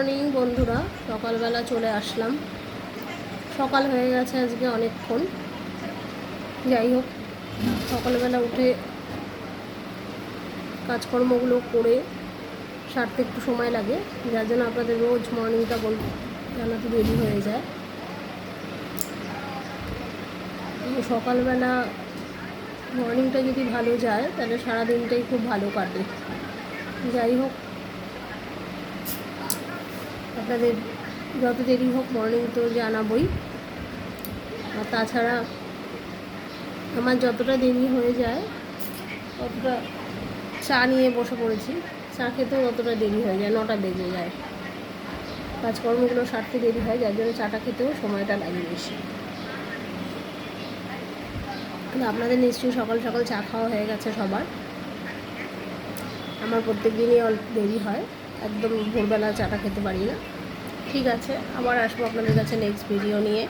Morning বন্ধুরা, সকালবেলা চলে আসলাম। সকাল হয়ে গেছে আজকে অনেকক্ষণ। যাই হোক, সকালবেলা উঠে কাজকর্মগুলো করে সারতে একটু সময় লাগে, যার জন্য আপনাদের রোজ মর্নিংটা জানাতে দেরি হয়ে যায়। সকালবেলা মর্নিংটা যদি ভালো যায় তাহলে সারাদিনটাই খুব ভালো কাটে। যাই হোক, আপনাদের যত দেরি হোক মর্নিং তো জানাবই। আর তাছাড়া আমার যতটা দেরি হয়ে যায় ততটা চা নিয়ে বসে পড়েছি। চা খেতেও ততটা দেরি হয়ে যায়, 9টা বেজে যায়। কাজকর্মগুলো সারতে দেরি হয়, যার জন্য চাটা খেতেও সময়টা লাগে বেশি। আপনাদের নিশ্চয়ই সকাল সকাল চা খাওয়া হয়ে গেছে সবার। আমার প্রত্যেক দিনই অল্প দেরি হয়, একদম ভোরবেলা চাটা খেতে পারি না। ঠিক আছে, আবার আসবো আপনাদের কাছে নেক্সট ভিডিও নিয়ে।